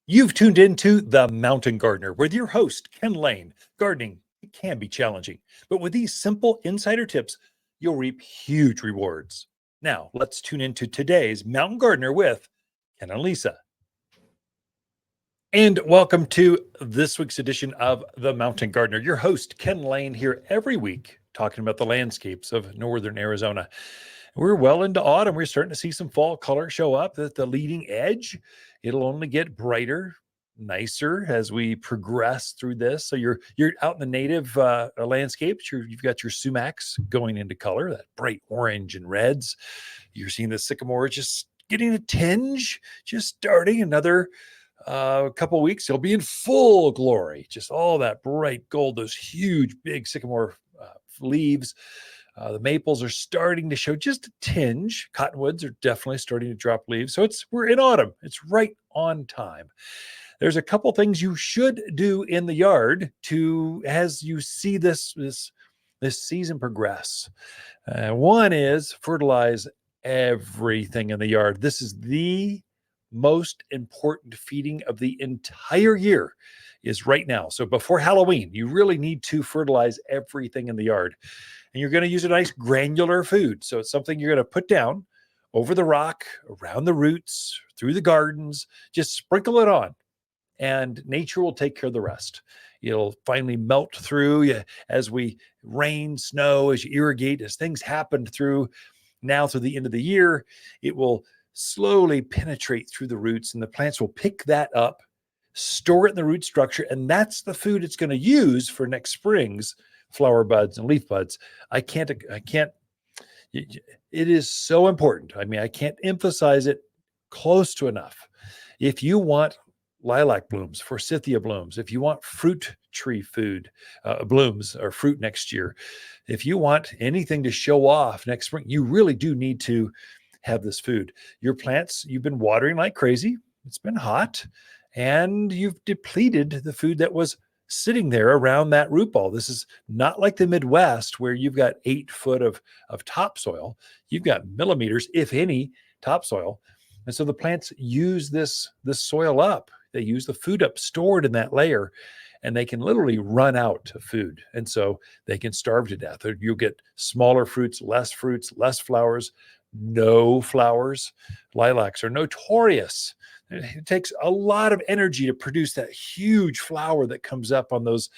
You've tuned into The Mountain Gardener with your host, Ken Lain. Gardening, it can be challenging, but with these simple insider tips, you'll reap huge rewards. Now, let's tune into today's Mountain Gardener with Ken and Lisa. And welcome to this week's edition of The Mountain Gardener. Your host, Ken Lain, here every week talking about the landscapes of northern Arizona. We're well into autumn. We're starting to see some fall color show up at the leading edge. It'll only get brighter, nicer as we progress through this. So you're out in the native landscapes. You've got your sumacs going into color, that bright orange and reds. You're seeing the sycamore just getting a tinge, just starting another couple weeks. It'll be in full glory. Just all that bright gold, those huge, big sycamore leaves. The maples are starting to show just a tinge. Cottonwoods are definitely starting to drop leaves. So we're in autumn. It's right on time. There's a couple things you should do in the yard as you see this season progress. One is fertilize everything in the yard. This is the most important feeding of the entire year is right now. So before Halloween, you really need to fertilize everything in the yard. And you're going to use a nice granular food. So it's something you're going to put down over the rock, around the roots, through the gardens. Just sprinkle it on, and nature will take care of the rest. It'll finally melt through as we rain, snow, as you irrigate, as things happen through the end of the year. It will slowly penetrate through the roots, and the plants will pick that up, store it in the root structure, and that's the food it's going to use for next spring's flower buds and leaf buds. It is so important. I mean, I can't emphasize it close to enough. If you want lilac blooms, forsythia blooms, if you want fruit tree food, blooms or fruit next year, if you want anything to show off next spring, you really do need to have this food. Your plants, you've been watering like crazy. It's been hot, and you've depleted the food that was sitting there around that root ball. This is not like the Midwest where you've got 8 foot of topsoil. You've got millimeters, if any, topsoil. And so the plants use this soil up. They use the food up stored in that layer, and they can literally run out of food. And so they can starve to death. Or you'll get smaller fruits, less flowers, no flowers. Lilacs are notorious. It takes a lot of energy to produce that huge flower that comes up on those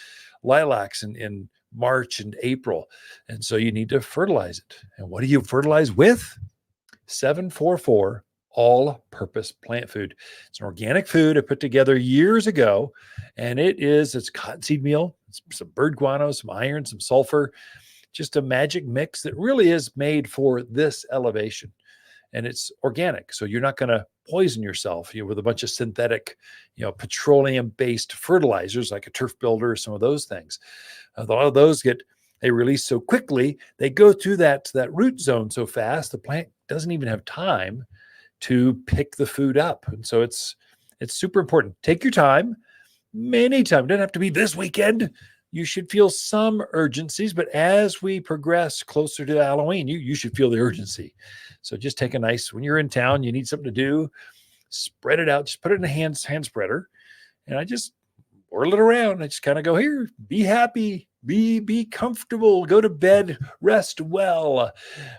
lilacs in March and April. And so you need to fertilize it. And what do you fertilize with? 744 all-purpose plant food. It's an organic food I put together years ago, and it's cottonseed meal, it's some bird guano, some iron, some sulfur, just a magic mix that really is made for this elevation. And it's organic, so you're not going to poison yourself with a bunch of synthetic, petroleum-based fertilizers like a turf builder or some of those things. A lot of those they release so quickly, they go through that root zone so fast, the plant doesn't even have time to pick the food up. And so it's super important. Take your time, many times. It doesn't have to be this weekend. You should feel some urgencies, but as we progress closer to Halloween, you should feel the urgency. So just take when you're in town, you need something to do, spread it out, just put it in a hand spreader. And I just whirl it around. I just kind of go, here, be happy, be comfortable, go to bed, rest well,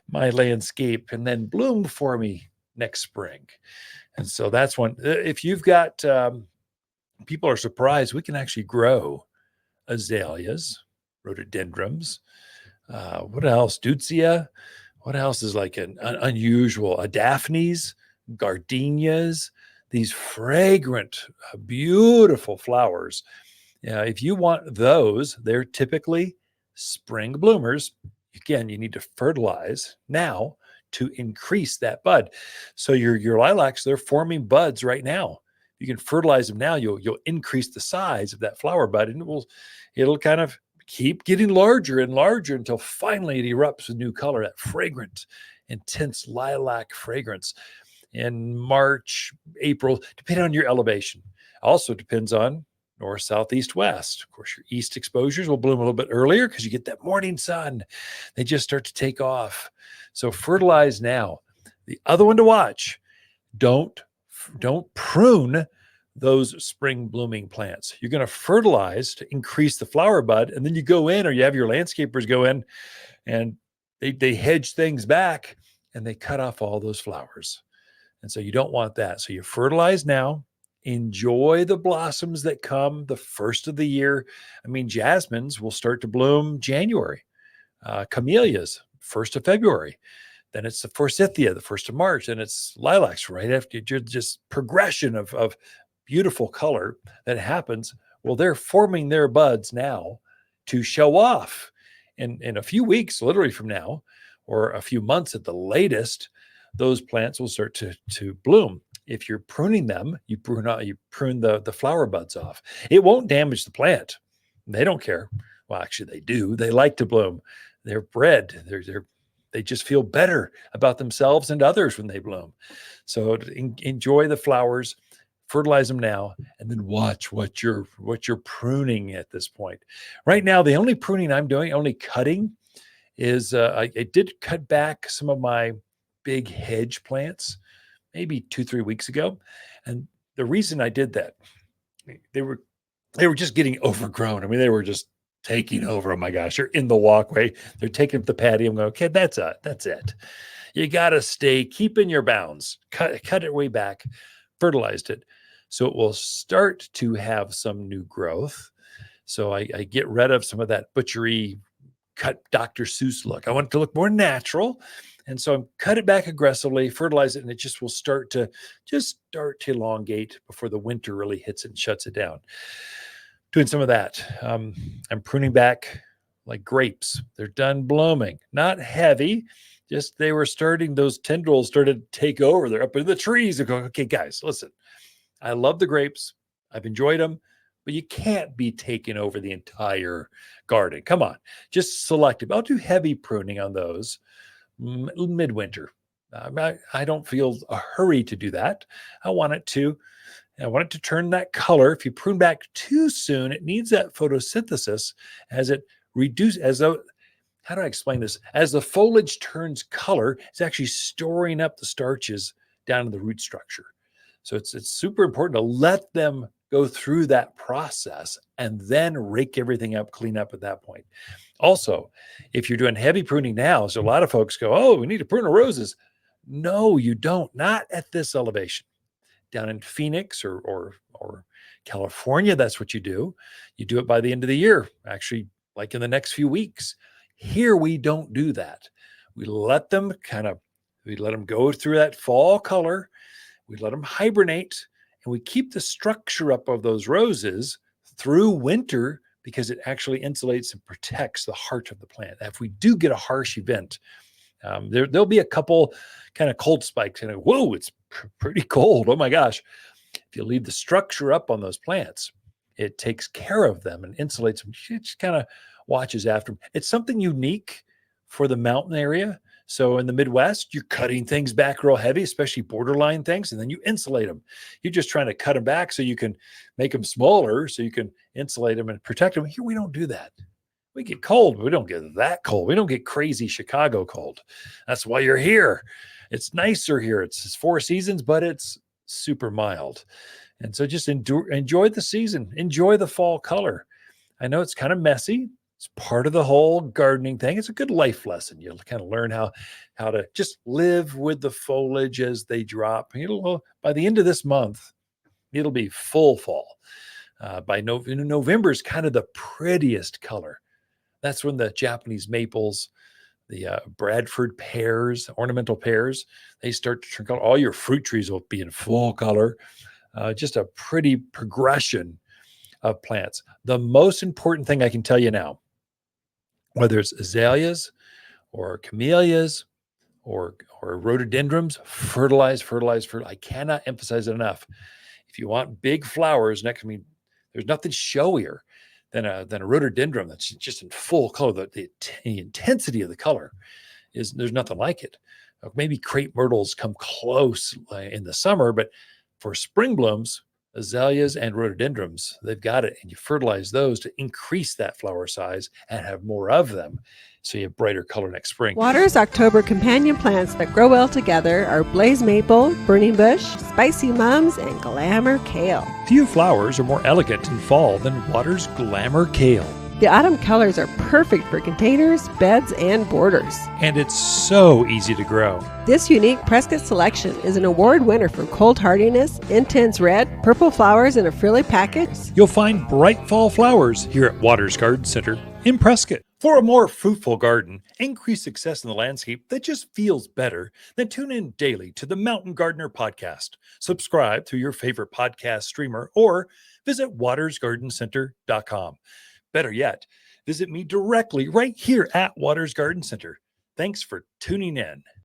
my landscape, and then bloom for me next spring. And so that's one. If you've got, people are surprised, we can actually grow azaleas, rhododendrons. What else? Deutzia. What else is like an unusual? Daphnes, gardenias, these fragrant, beautiful flowers. If you want those, they're typically spring bloomers. Again, you need to fertilize now to increase that bud. So your lilacs, they're forming buds right now. You can fertilize them now. You'll increase the size of that flower bud, and it'll kind of keep getting larger and larger until finally it erupts with new color, that fragrant, intense lilac fragrance in March, April, depending on your elevation. Also depends on north, south, east, west. Of course, your east exposures will bloom a little bit earlier because you get that morning sun. They just start to take off. So fertilize now. The other one to watch, don't prune those spring blooming plants. You're going to fertilize to increase the flower bud, and then you go in, or you have your landscapers go in, and they hedge things back and they cut off all those flowers. And so you don't want that. So you fertilize now, enjoy the blossoms that come the first of the year. I mean, jasmines will start to bloom January, camellias, 1st of February. Then it's the forsythia, the 1st of March, and it's lilacs right after. Just progression of beautiful color that happens. Well, they're forming their buds now to show off in a few weeks, literally from now, or a few months at the latest. Those plants will start to bloom. If you're pruning them, you prune the flower buds off. It won't damage the plant. They don't care. Well, actually, they do. They like to bloom. They're bred. They just feel better about themselves and others when they bloom. So enjoy the flowers, fertilize them now, and then watch what you're pruning at this point. Right now, the only pruning I'm doing, only cutting, is I did cut back some of my big hedge plants maybe 2-3 weeks ago. And the reason I did that, they were just getting overgrown. I mean, they were just taking over. Oh my gosh, they're in the walkway. They're taking up the patio. I'm going, okay, that's it. You got to keep in your bounds, cut it way back, fertilized it. So it will start to have some new growth. So I get rid of some of that butchery cut Dr. Seuss look. I want it to look more natural. And so I cut it back aggressively, fertilize it, and it just will start to elongate before the winter really hits it and shuts it down. Doing some of that. I'm pruning back like grapes. They're done blooming. Not heavy, just those tendrils started to take over. They're up in the trees. They're going, okay, guys, listen, I love the grapes. I've enjoyed them, but you can't be taking over the entire garden. Come on, just selective. I'll do heavy pruning on those midwinter. I don't feel a hurry to do that. I want it to turn that color. If you prune back too soon, it needs that photosynthesis as it reduces, how do I explain this? As the foliage turns color, it's actually storing up the starches down in the root structure. So it's super important to let them go through that process and then rake everything up, clean up at that point. Also, if you're doing heavy pruning now, so a lot of folks go, oh, we need to prune the roses. No, you don't. Not at this elevation. Down in Phoenix or California, that's what you do. You do it by the end of the year, actually, like in the next few weeks. Here, we don't do that. We let them go through that fall color. We let them hibernate, and we keep the structure up of those roses through winter because it actually insulates and protects the heart of the plant. If we do get a harsh event, there'll be a couple kind of cold spikes and whoa, it's pretty cold. Oh my gosh. If you leave the structure up on those plants, it takes care of them and insulates them. It just kind of watches after them. It's something unique for the mountain area. So in the Midwest, you're cutting things back real heavy, especially borderline things, and then you insulate them. You're just trying to cut them back so you can make them smaller, so you can insulate them and protect them. Here, we don't do that. We get cold, but we don't get that cold. We don't get crazy Chicago cold. That's why you're here. It's nicer here. It's 4 seasons, but it's super mild. And so just enjoy the season. Enjoy the fall color. I know it's kind of messy. It's part of the whole gardening thing. It's a good life lesson. You'll kind of learn how to just live with the foliage as they drop. By the end of this month, it'll be full fall. By November is kind of the prettiest color. That's when the Japanese maples, the Bradford pears, ornamental pears, they start to turn color. All your fruit trees will be in full color. Just a pretty progression of plants. The most important thing I can tell you now, whether it's azaleas or camellias or rhododendrons, fertilize. I cannot emphasize it enough. If you want big flowers there's nothing showier than a rhododendron that's just in full color. The intensity of the color there's nothing like it. Maybe crepe myrtles come close in the summer, but for spring blooms, Azaleas and Rhododendrons, they've got it. And you fertilize those to increase that flower size and have more of them so you have brighter color next spring. Water's October companion plants that grow well together are blaze maple, burning bush, spicy mums, and glamour kale. Few flowers are more elegant in fall than Water's Glamour Kale. The autumn colors are perfect for containers, beds, and borders. And it's so easy to grow. This unique Prescott selection is an award winner for cold hardiness, intense red, purple flowers in a frilly package. You'll find bright fall flowers here at Waters Garden Center in Prescott. For a more fruitful garden, increased success in the landscape that just feels better, then tune in daily to the Mountain Gardener podcast. Subscribe through your favorite podcast streamer or visit watersgardencenter.com. Better yet, visit me directly right here at Waters Garden Center. Thanks for tuning in.